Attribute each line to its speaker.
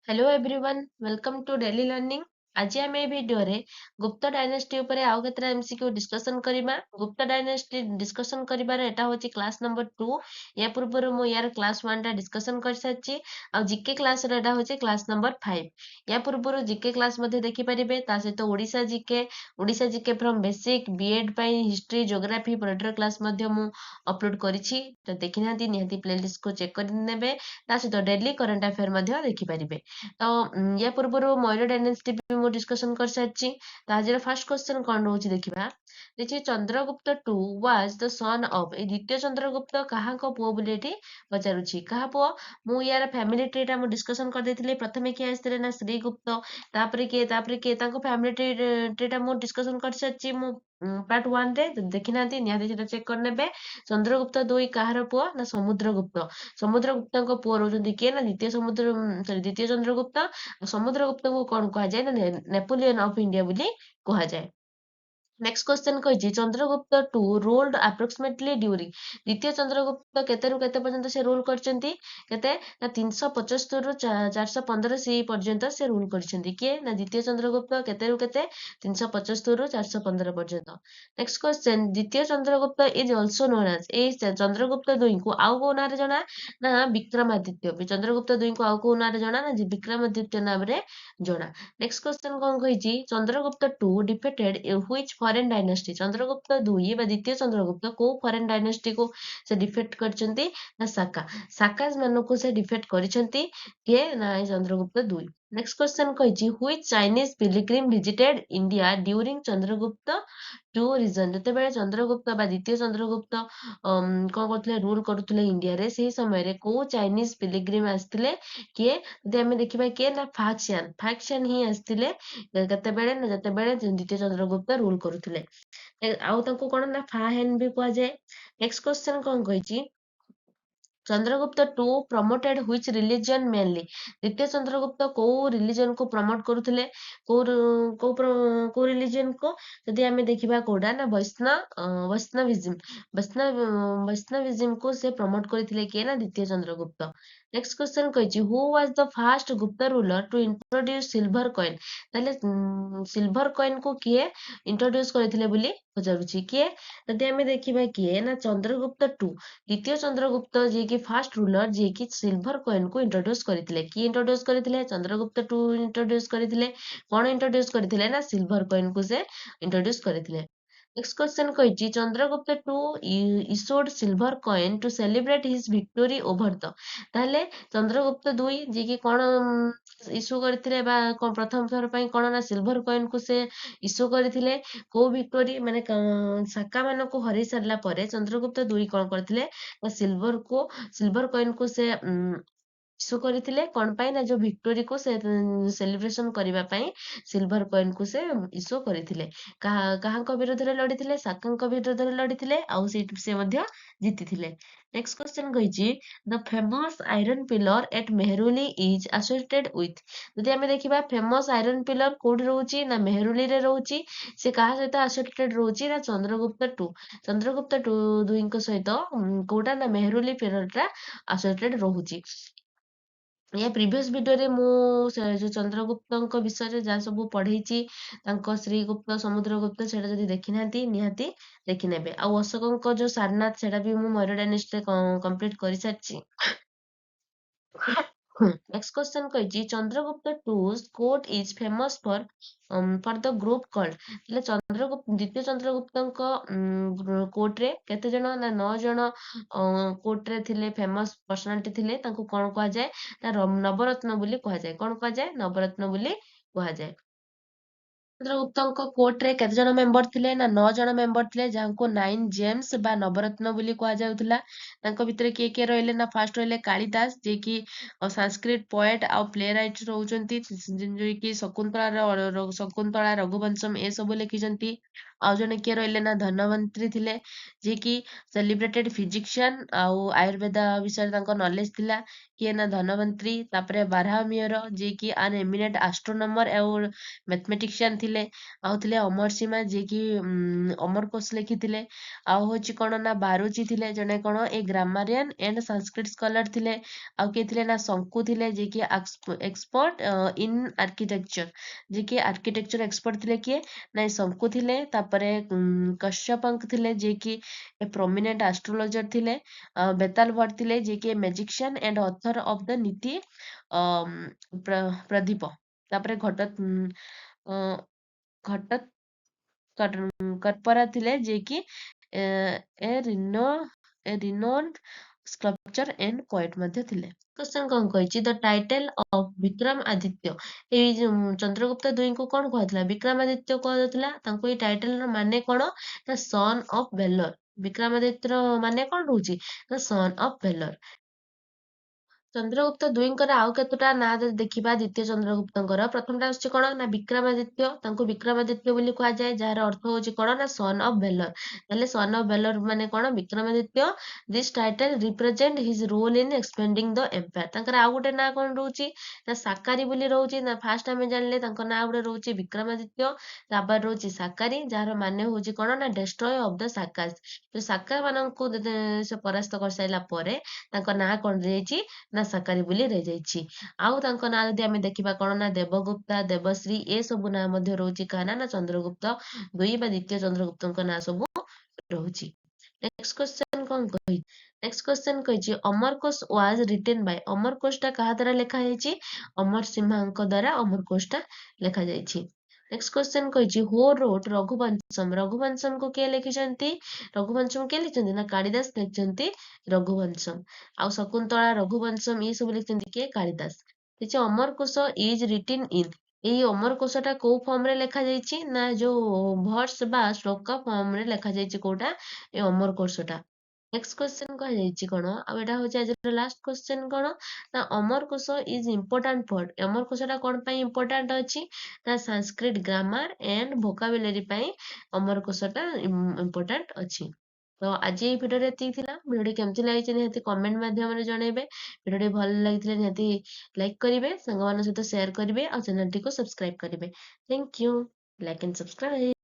Speaker 1: Hello everyone welcome to daily learning. आज आम ए video रे गुप्त डायनेस्टी उपरे आउ केतरा एमसीक्यू डिस्कशन करिमा। गुप्त डायनेस्टी डिस्कशन करिबार एटा होची क्लास नंबर 2। या पूर्वरु मो यार क्लास 1 टा डिस्कशन कर साची। आ जीके क्लास रे एटा होची क्लास नंबर 5। या पूर्वरु जीके क्लास मध्ये देखि परिबे ता सहित Odisha GK from basic B Ed पई हिस्ट्री ज्योग्राफी पॉलिटिकल क्लास मध्ये मु अपलोड करिछि। तो देखिनांती निहाती प्लेलिस्ट को चेक कर नेबे। ता सहित डेली करंट अफेयर मध्ये देखि परिबे। तो या पूर्वरु मयूर डायनेस्टी भी मु डिस्कशन कर सारिछि। तो आज फर्स्ट क्वेश्चन कोन रहउछि देखिबा। देखि Chandragupta 2 was the son of a द्वितीय चंद्रगुप्त काहाको पुओ बोली एठी पचारुछि। काहा पुओ मु यार फैमिली ट्री टा मु डिस्कशन कर देथिले। प्रथमे के आस्थिले ना श्रीगुप्त तापरे के ताको फैमिली ट्री टा मु डिस्कशन कर सारिछि। मु पार्ट 1 रे देखिनांती निहाती सेटा चेक कर नेबे। चंद्रगुप्त 2 काहार पुओ ना समुद्रगुप्त। समुद्रगुप्तଙ୍କ पुओ रहउछन्ती के ना द्वितीय चंद्रगुप्त। समुद्रगुप्त को कौन कहा जाए ना नेपोलियन ऑफ इंडिया बोली कहा जाए। नेक्स्ट क्वेश्चन कहिछि चंद्रगुप्त 2 रूल्ड अप्रोक्सीमेटली ड्यूरिंग। द्वितीय चंद्रगुप्त केते रु केते पर्यंत से रूल करचंती केते ना 375 रु 415 सी पर्यंत से रूल करचंती। के ना द्वितीय चंद्रगुप्त केते रु केते 375 रु 415 पर्यंत। नेक्स्ट क्वेश्चन द्वितीय Chandragupta is also known as a Chandragupta 2 को आउ को नाम रे जणा ना विक्रमादित्य। चंद्रगुप्त 2 को आउ को नाम रे जणा ना विक्रमादित्य नाम रे जणा। नेक्स्ट क्वेश्चन कोन कहिछि Chandragupta 2 defeated which foreign dynasty. Chandragupta 2 बा द्वितीय चंद्रगुप्त को फॉरेन डायनेस्टी को से डिफेक्ट करचंती ना साकाज मानको से डिफेक्ट करिसंती के ना चंद्रगुप्त 2। नेक्स्ट क्वेश्चन कहिछि which Chinese pilgrim visited India during Chandragupta 2 reign. जते बेले चंद्रगुप्त बा द्वितीय चंद्रगुप्त कोन करथले रूल करूथले इंडिया रे सेही समय रे को चाइनीज पिलग्रिम आस्थिले किए जदि आमे देखिबा किए ना फाक्सियन ही आस्थिले केतेबेले ना जतेबेले द्वितीय चंद्रगुप्त रूल करूथले। आउ तांको कोन ना फाहेन भी कुआ जाय। नेक्स्ट क्वेश्चन कोन कहिछि Chandragupta 2 promoted which religion mainly. द्वितीय चंद्रगुप्त को रिलीजन को प्रमोट करूथले को रिलीजन को जदि आमे देखिबा कोडा ना वैष्णविज्म को से प्रमोट करथिले के ना द्वितीय चंद्रगुप्त। नेक्स्ट क्वेश्चन कहिछि who was the first Gupta ruler to introduce silver coin. ताले सिल्वर कॉइन को किए इंट्रोड्यूस करथिले बोली पचारुछि किए जदि आमे देखिबा किए ना चंद्रगुप्त 2 द्वितीय चंद्रगुप्त जे कि फास्ट रूलर जे कि सिल्वर कॉइन को इंट्रोड्यूस करथिले। की इंट्रोड्यूस करथिले चंद्रगुप्त 2 इंट्रोड्यूस करथिले। कोन इंट्रोड्यूस करथिले ना सिल्वर कॉइन को से इंट्रोड्यूस करथिले। नेक्स्ट क्वेश्चन कहिछि Chandragupta 2 issued silver coin to celebrate his victory over the. ताले चंद्रगुप्त 2 जे कि कोन इशू करथिले बा प्रथम थर पई कोन ना सिल्वर कॉइन को से इशू करथिले को विक्टोरी माने साका मानको हरै सरला परे चंद्रगुप्त 2 कोन करथिले सिल्वर कॉइन को से इशू करथिले कोन पई ना जो विक्टोरी को से सेलिब्रेशन करिबा पई सिल्वर कॉइन को से इशू करथिले। काहांको विरोध रे लढिथिले साकांको विरोध रे लढिथिले आउ से मध्य जीतिथिले। नेक्स्ट क्वेश्चन कहिछि the famous iron pillar at Mehrauli is associated with. जदि आमे देखिबा फेमस आयरन पिलर कोड रहउछि ना मेहरुली रे रहउछि से काहा सहित एसोसिएटेड रहउछि ना चंद्रगुप्त 2 को सहित कोडा ना मेहरुली पिलर टा एसोसिएटेड रहउछि। या प्रीवियस वीडियो रे मु जो चंद्रगुप्तଙ୍କ विषय जा सब पढेछि तांको श्रीगुप्त समुद्रगुप्त सेटा जदि देखिनांती निहाती देखिनेबे। आ अशोकଙ୍କ जो सारनाथ सेटा भी मु मयूर डायनेस्टी कंप्लीट करि सारछि। नेक्स्ट क्वेश्चन कहिछि Chandragupta 2's court is famous for the group called. એટલે चंद्रगुप्त द्वितीय चंद्रगुप्तଙ୍କ कोर्ट रे केते जण ना 9 जण कोर्ट रे थिले फेमस पर्सनालिटी थिले तांको कोन कहा जाय ना नवरत्न बोली कहा जाय। कोन कहा जाय नवरत्न बोली कहा जाय। चंद्रगुप्तଙ୍କ कोर्ट रे केते जण मेंबर थिले ना 9 जण मेंबर थिले जांको 9 जेम्स बा नवरत्न बोली कहा जाउथला। तांको भितरे के रहले ना फर्स्ट रहले कालिदास जे कि संस्कृत पोएट आ प्ले राइटर रहउचंती जे कि शकुंतला रघुवंशम ए सब लिखिचंती। आ जने के रहले ना धनवंतरी थिले जे कि सेलिब्रेटेड फिजिशियन आ आयुर्वेद विषय तांको नॉलेज थिला। किए ना धनवंतरी तापरे बारहामियर जे कि आन एमिनेंट एस्ट्रोनॉमर और मैथमेटिशियन थिले आउ थिले अमरसीमा जे कि अमरकोश लिखिथिले आउ होची कोन ना बारुची थिले जने कोन ए ग्रामरियन एंड संस्कृत स्कॉलर थिले आउ के थिले ना शंकु थिले जे कि एक्सपर्ट इन आर्किटेक्चर जे कि आर्किटेक्चर एक्सपर्ट थिले किए ना ए शंकु थिले तापरे कश्यपंक थिले जे कि ए प्रोमिनेंट एस्ट्रोलॉजर थिले बेताल भट्ट ଥିଲେ ଯିଏକି magician and author of the ନୀତି ପ୍ରଦୀପ ତାପରେ ଘଟ କର୍ପରା ଥିଲେ ଯିଏକି ଏ ରିନୋନ୍ଡ ସ୍କଲ୍ପଚର ଏଣ୍ଡ ପୋଏଟ ମଧ୍ୟ ଥିଲେ। କ୍ୱେଶ୍ଚନ କଣ କହିଛି ଦ ଟାଇଟେଲ ଅଫ ବିକ୍ରମ ଆଦିତ୍ୟ ଏଇ ଚନ୍ଦ୍ରଗୁପ୍ତ ଦୁଇଙ୍କୁ କଣ କୁହାଯାଉଥିଲା ବିକ୍ରମାଦିତ୍ୟ କୁହାଯାଉଥିଲା ତାଙ୍କୁ ଏଇ ଟାଇଟେଲର ମାନେ କଣ ନା ସନ୍ ଅଫ ଭେଲର ବିକ୍ରମାଦିତ୍ୟର ମାନେ କଣ ରହୁଛି ନା ସନ୍ ଅଫ ଭେଲର। ଚନ୍ଦ୍ରଗୁପ୍ତ ଦୁଇଙ୍କର ଆଉ କେତୋଟା ନାଁ ଯଦି ଦେଖିବା ଦ୍ୱିତୀୟ ଚନ୍ଦ୍ରଗୁପ୍ତଙ୍କର ପ୍ରଥମଟା ଆସୁଛି କଣ ନା ବିକ୍ରମାଦିତ୍ୟ ତାଙ୍କୁ ବିକ୍ରମାଦିତ୍ୟ ବୋଲି କୁହାଯାଏ ଯାହାର ଅର୍ଥ ହଉଛି କଣ ନା ସନ୍ ଅଫ ଭେଲର ତାହେଲେ ସନ୍ ଅଫ ଭେଲର ମାନେ କଣ Vikramaditya this title represent his role in expanding the empire ତାଙ୍କର ଆଉ ଗୋଟେ ନାଁ କଣ ରହୁଛି ନା ସାକାରୀ ବୋଲି ରହୁଛି ନା ଫାର୍ଷ୍ଟ ଆମେ ଜାଣିଲେ ତାଙ୍କ ନାଁ ଗୋଟେ ରହୁଛି ବିକ୍ରମାଦିତ୍ୟ ତାପରେ ରହୁଛି ସାକାରୀ ଯାହାର ମାନେ ହଉଛି କଣ ନା ଡେଷ୍ଟ୍ରୟ ଅଫ ଦ ସାକାସ୍ ଯୋଉ ସାକା ମାନଙ୍କୁ ସେ ପରାସ୍ତ କରିସାରିଲା ପରେ ତାଙ୍କ ନାଁ କଣ ଯାଇଛି ନା ସାକାରୀ ବୋଲି ରହିଯାଇଛି ଆଉ ତାଙ୍କ ନାଁ ଯଦି ଆମେ ଦେଖିବା କଣ ନା ଦେବଗୁପ୍ତା ଦେବଶ୍ରୀ ଏ ସବୁ ନାଁ ମଧ୍ୟ ରହୁଛି କାହା ନା ନା ଚନ୍ଦ୍ରଗୁପ୍ତ ଦୁଇ ବା ଦ୍ୱିତୀୟ ଚନ୍ଦ୍ରଗୁପ୍ତଙ୍କ ନାଁ ସବୁ ରହୁଛି। ନେକ୍ସଟ କ୍ୱେଶ୍ଚନ କଣ କହିଛି ନେକ୍ସଟ କ୍ୱେଶ୍ଚନ କହିଛି ଅମରକୋଶ ୱାଜ ରିଟେନ୍ ବାଇ ଅମରକୋଶଟା କାହା ଦ୍ୱାରା ଲେଖା ହେଇଛି ଅମର ସିମ୍ହାଙ୍କ ଦ୍ୱାରା ଅମରକୋଶଟା ଲେଖାଯାଇଛି। ନେକ୍ସଟ କ୍ୱେଶ୍ଚନ କହିଛି ହୁ ରୋଟ୍ ରଘୁବଂଶମ ରଘୁବଂଶମକୁ କିଏ ଲେଖିଛନ୍ତି ରଘୁବଂଶମ କିଏ ଲେଖିଛନ୍ତି ନା କାଳିଦାସ ଲେଖିଛନ୍ତି ରଘୁବଂଶମ ଆଉ ଶକୁନ୍ତଳା ରଘୁବଂଶମ ଇଏ ସବୁ ଲେଖିଛନ୍ତି କିଏ କାଳିଦାସ। କିଛି ଅମରକୋଶ ଇଜ ରିଟିନ୍ ଇନ୍ ଏଇ ଅମରକୋଶଟା କୋଉ ଫର୍ମରେ ଲେଖାଯାଇଛି ନା ଯୋଉ ଭର୍ସ ବା ଶ୍ଲୋକ ଫର୍ମରେ ଲେଖାଯାଇଛି କୋଉଟା ଏ ଅମରକୋଶଟା। ନେକ୍ସଟ କ୍ୱେଶ୍ଚନ କୁହାଯାଇଛି କଣ ଆଉ ଏଇଟା ହଉଛି ଆଜିର ଲାଷ୍ଟ କ୍ୱେଶ୍ଚନ କଣ ନା ଅମରକୋଶ ଇଜ ଇମ୍ପୋର୍ଟାଣ୍ଟ ଫର୍ ଅମରକୋଶଟା କଣ ପାଇଁ ଇମ୍ପୋର୍ଟାଣ୍ଟ ଅଛି ନା ସାଂସ୍କ୍ରିଟ ଗ୍ରାମାର ଏଣ୍ଡ ଭୋକାବୁଲାରୀ ପାଇଁ ଅମରକୋଶଟା ଇମ୍ପୋର୍ଟାଣ୍ଟ ଅଛି। ତ ଆଜି ଏଇ ଭିଡ଼ିଓରେ ଏତିକି ଥିଲା ଭିଡ଼ିଓଟି କେମିତି ଲାଗିଛି ନିହାତି କମେଣ୍ଟ ମାଧ୍ୟମରେ ଜଣେଇବେ ଭିଡ଼ିଓଟି ଭଲ ଲାଗିଥିଲେ ନିହାତି ଲାଇକ୍ କରିବେ ସାଙ୍ଗମାନଙ୍କ ସହିତ ସେୟାର କରିବେ ଆଉ ଚ୍ୟାନେଲଟିକୁ ସବସ୍କ୍ରାଇବ କରିବେ thank you like and subscribe.